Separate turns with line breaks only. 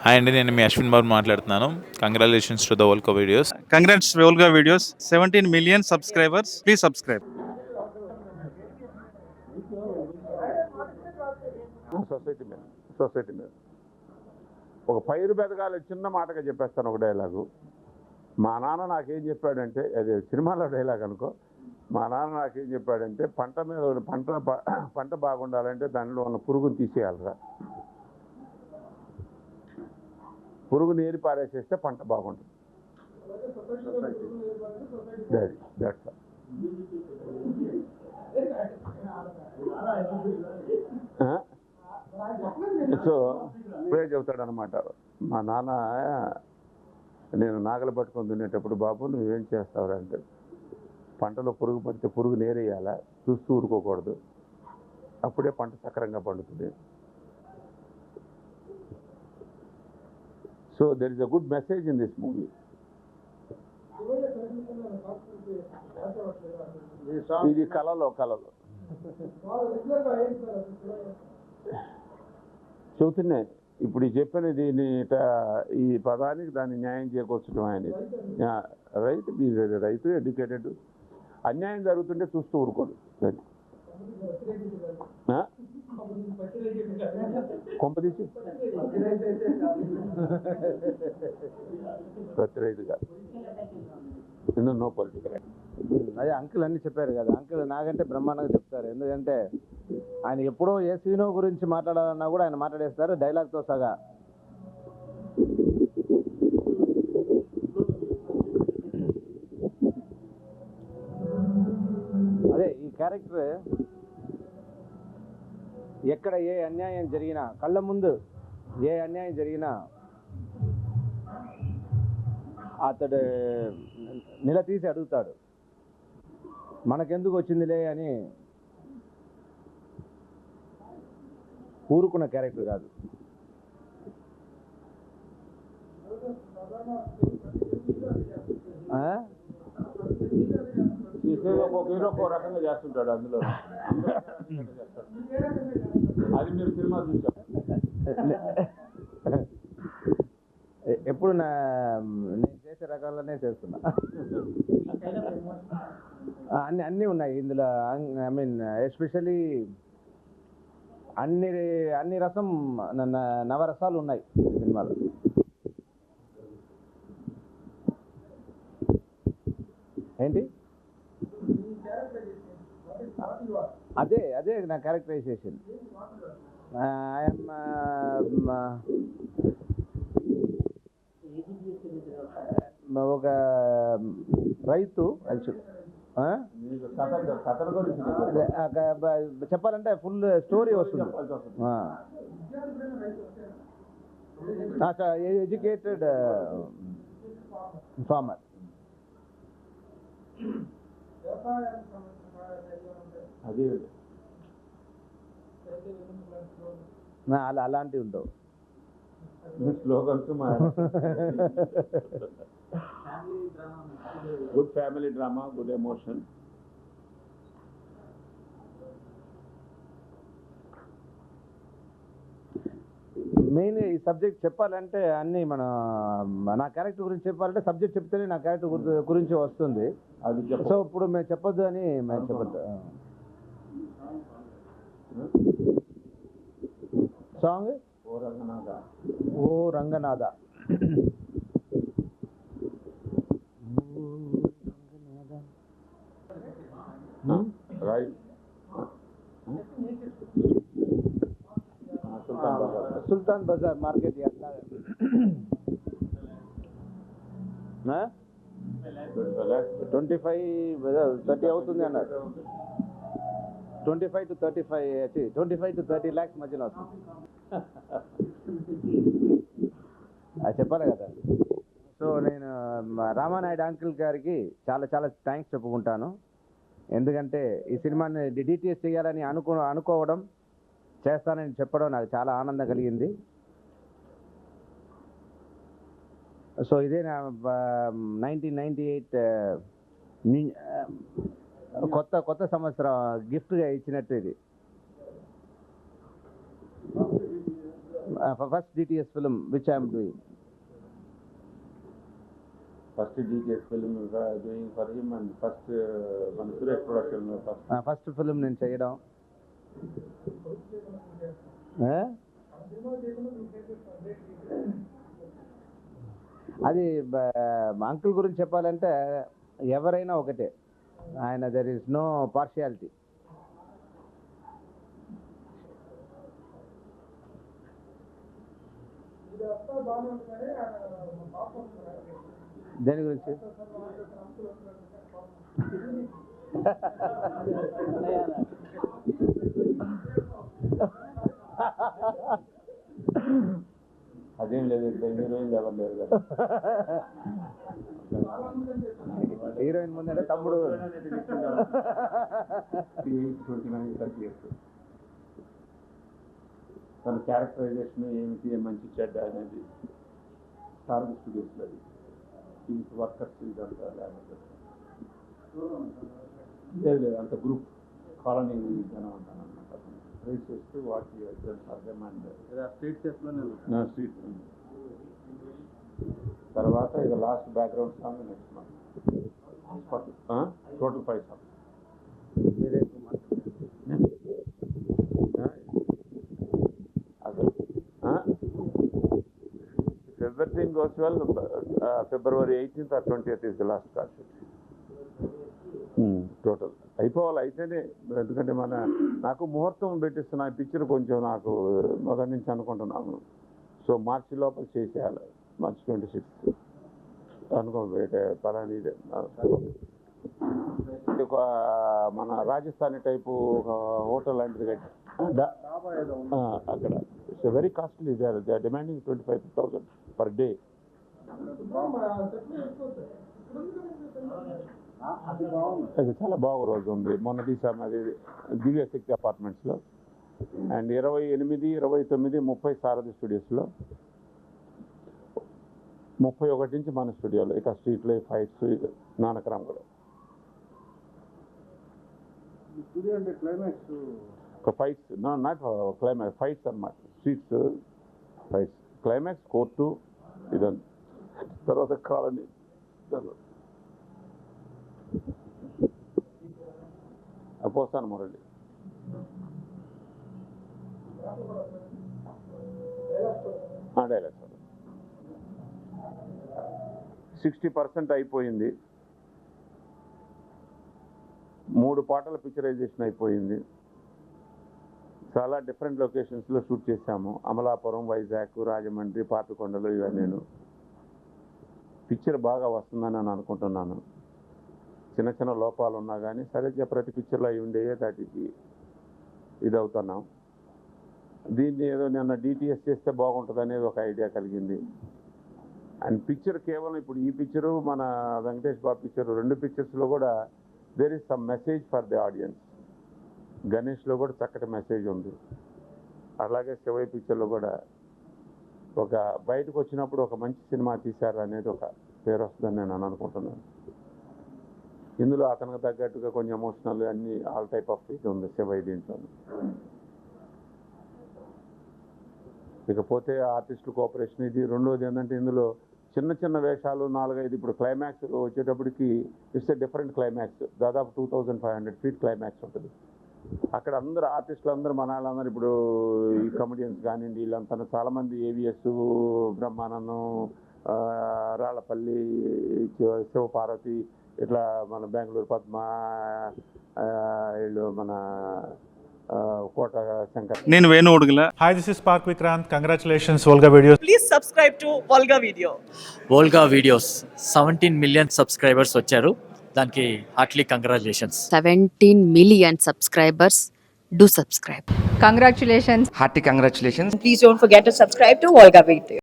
Hi అండి, నేను మీ అశ్విన్ బాబు మాట్లాడుతున్నాను. Congratulations to the వోల్కో videos.
Congrats Volga Videos, 17 million subscribers. Please subscribe.
Society మీద ఒక పైరు బెదగాలి చిన్న మాటగా చెప్పేస్తాను. ఒక డైలాగు మా నాన్న నాకేం చెప్పాడంటే, అది సినిమాలో డైలాగ్ అనుకో. మా నాన్న నాకేం చెప్పాడంటే, పంట బాగుండాలంటే దానిలో ఉన్న పురుగును తీసేయాలరా. పురుగు నీరు పారేసేస్తే పంట బాగుంటుంది. సో ఇప్పుడే చెబుతాడు అనమాట. మా నాన్న నేను నాగలు పట్టుకొని దున్నేటప్పుడు, బాబు నువ్వేం చేస్తావు అంటే, పంటలో పురుగు పడితే పురుగు నేరేయాలా, చూస్తూ ఊరుకోకూడదు, అప్పుడే పంట సక్రంగా పండుతుంది. So there is a good message in this movie. ఇది కళలో చెబుతున్నాయి. ఇప్పుడు చెప్పిన దీన్ని ఈ పదానికి దాన్ని న్యాయం చేకూర్చడం అనేది రైతు ఎడ్యుకేటెడ్. అన్యాయం జరుగుతుంటే చూస్తూ ఊరుకోడు. కొంపదీసి ప్రతి రైతు కాదు, నో పొలిటికల్.
అదే అంకుల్ అన్ని చెప్పారు కదా. అంకుల్ నాకంటే బ్రహ్మాండంగా చెప్తారు. ఎందుకంటే ఆయన ఎప్పుడో ఏ సీనో గురించి మాట్లాడాలన్నా కూడా ఆయన మాట్లాడేస్తారు డైలాగ్తో సగా. అదే ఈ క్యారెక్టర్ ఎక్కడ ఏ అన్యాయం జరిగినా, కళ్ళ ముందు ఏ అన్యాయం జరిగినా అతడు నిలదీసి అడుగుతాడు, మనకెందుకు వచ్చిందిలే అని. ఊరుకున్న క్యారెక్టర్ కాదు.
ఒక్కొక్క రకంగా చేస్తుంటాడు అందులో. అది మీరు సినిమా చూసారు.
ఎప్పుడు నేను చేసే రకాలనే చేస్తున్నా. అన్నీ ఉన్నాయి ఇందులో. ఐ మీన్ ఎస్పెషలీ అన్ని రసం నవరసాలు ఉన్నాయి ఈ సినిమాలో. ఏంటి అదే నా క్యారెక్టరైజేషన్. ఐఎమ్ ఒక రైతు. చెప్పాలంటే ఫుల్ స్టోరీ వస్తుంది. Educated farmer.
అది
అలాంటివి ఉండవు.
Slogans good family drama, good emotion.
Main ఈ సబ్జెక్ట్ చెప్పాలంటే అన్నీ నా క్యారెక్టర్ గురించి చెప్పాలంటే సబ్జెక్ట్ చెప్తేనే నా క్యారెక్టర్ గురించి వస్తుంది.
అది
సో ఇప్పుడు మేము చెప్పొద్దు అని మేము చెప్పద్దు. సాంగ్ ఓ రంగనాథ.
రైట్.
సుల్తాన్ బజార్ మార్కెట్ 25-30 అవుతుంది అన్నారు. 25 to 30 lakhs మధ్యలో వస్తుంది. అది చెప్పాలి కదా. సో నేను రామానాయుడు అంకుల్ గారికి చాలా థ్యాంక్స్ చెప్పుకుంటాను. ఎందుకంటే ఈ సినిమాని డీటెయిల్స్ చేయాలని అనుకోవడం, చేస్తానని చెప్పడం నాకు చాలా ఆనందం కలిగింది. సో ఇదే నా 1998 కొత్త సంవత్సరం గిఫ్ట్గా ఇచ్చినట్టు ఇది. First DTS film which I'm doing.
First DTS film doing for him and first మన సురేష్ ప్రొడక్షన్
ఫస్ట్ ఫిల్మ్ నేను చేయడం. అది మా అంకుల్ గురించి చెప్పాలంటే ఎవరైనా ఒకటే, ఆయన దెర్ ఈస్ నో పార్షియాలిటీ. దేని గురించి?
అదేం లేదు, హీరోయిన్ ఎవరు లేరు కదా.
హీరోయిన్ ముందంటే తమ్ముడు.
29 30 years. తన క్యారెక్టరైజేషన్ ఏమిటి, మంచి చెడ్డ అనేది సారథి స్టూడియోస్లో వర్కర్స్ ఇదంతా లేదు అంత గ్రూప్ కాలనీ జనం అంటాను అనమాట. ట్రేస్ చేస్తూ వాటి అర్థం స్ట్రీట్ స్ట్రీట్. తర్వాత ఇక last background song next month total 5 songs. If everything goes well, February 18th or 20th is the last card sheet. Total అయిపోవాలి. అయితేనే, ఎందుకంటే నాకు ముహూర్తం పెట్టిస్తున్న పిక్చర్ కొంచెం నాకు మొదటి నుంచి అనుకుంటున్నాను. సో మార్చి లోపల చేసేయాలి, మార్చి 26th అనుకో. పలాని ఒక మన రాజస్థానీ టైపు ఒక హోటల్ లాంటిది కట్టి అక్కడ it's very costly. They are demanding 25,000 per day. అది చాలా బాగా రోజు ఉంది. మొన్న తీసాం అది దివ్య శక్తి అపార్ట్మెంట్స్లో. అండ్ 28, 29, 30 సారథి స్టూడియోస్లో, 31 నుంచి మన స్టూడియోలో. ఇక స్ట్రీట్లో ఫైట్స్ నానక్రామ్ కూడా.
స్టూడియో అంటే క్లైమాక్స్
ఒక ఫైట్స్, నాట్ క్లైమాక్స్, ఫైట్స్ అన్నమాట. స్ట్రీట్స్ ఫైట్స్, క్లైమాక్స్ కోర్టు ఇదంతా. తర్వాత కాలనీ పోస్తాను మురళి. డైలాగ్స్ 60% అయిపోయింది. 3 పాటల పిక్చరైజేషన్ అయిపోయింది. చాలా డిఫరెంట్ లొకేషన్స్లో షూట్ చేశాము. అమలాపురం, వైజాగ్, రాజమండ్రి, పాపికొండలు ఇవన్నీ. పిక్చర్ బాగా వస్తుందని నేను అనుకుంటున్నాను. చిన్న చిన్న లోపాలు ఉన్నా కానీ సరే, ప్రతి పిక్చర్లో అవి ఉండేవే, దాటికి ఇది అవుతున్నాం. దీన్ని ఏదో నిన్న DTS చేస్తే బాగుంటుంది అనేది ఒక ఐడియా కలిగింది. అండ్ పిక్చర్ కేవలం ఇప్పుడు ఈ పిక్చరు, మన వెంకటేష్ బాబు పిక్చరు, 2 పిక్చర్స్లో కూడా there is some message for the audience. గణేష్లో కూడా చక్కటి మెసేజ్ ఉంది. అలాగే శివయ్య పిక్చర్లో కూడా ఒక బయటకు వచ్చినప్పుడు ఒక మంచి సినిమా తీశారు అనేది ఒక పేరు వస్తుందని నేను అనుకుంటున్నాను. ఇందులో అతనికి తగ్గట్టుగా కొంచెం ఎమోషనల్ అన్ని ఆల్ టైప్ ఆఫ్ ఇది ఉంది శివయ్య దీంట్లో. ఇకపోతే ఆర్టిస్టుల కోఆపరేషన్ ఇది. రెండోది ఏంటంటే ఇందులో చిన్న చిన్న వేషాలు 4-5. ఇప్పుడు క్లైమాక్స్ వచ్చేటప్పటికి ఇట్స్ ఎ డిఫరెంట్ క్లైమాక్స్. దాదాపు 2500 feet క్లైమాక్స్ ఉంటుంది. అక్కడ అందరూ ఆర్టిస్టులు అందరూ మన వాళ్ళందరూ ఇప్పుడు ఈ కమెడియన్స్ కానివ్వండి, వీళ్ళంతా చాలామంది AVS, బ్రహ్మానందం, రాళ్ళపల్లి, శివపార్వతి, ఇట్లా మన బెంగళూరు పద్మ, వీళ్ళు మన కోట శంకర్.
నేను Venu Udugula.
Hi, this is Park Vikrant. Congratulations, Volga Videos.
Please subscribe to Volga Video.
Volga videos 17 million subscribers వచ్చారు. దానికి Hartley congratulations.
17 million subscribers. Do subscribe.
Congratulations.
Hearty congratulations.
Please don't forget to subscribe to Volga Video.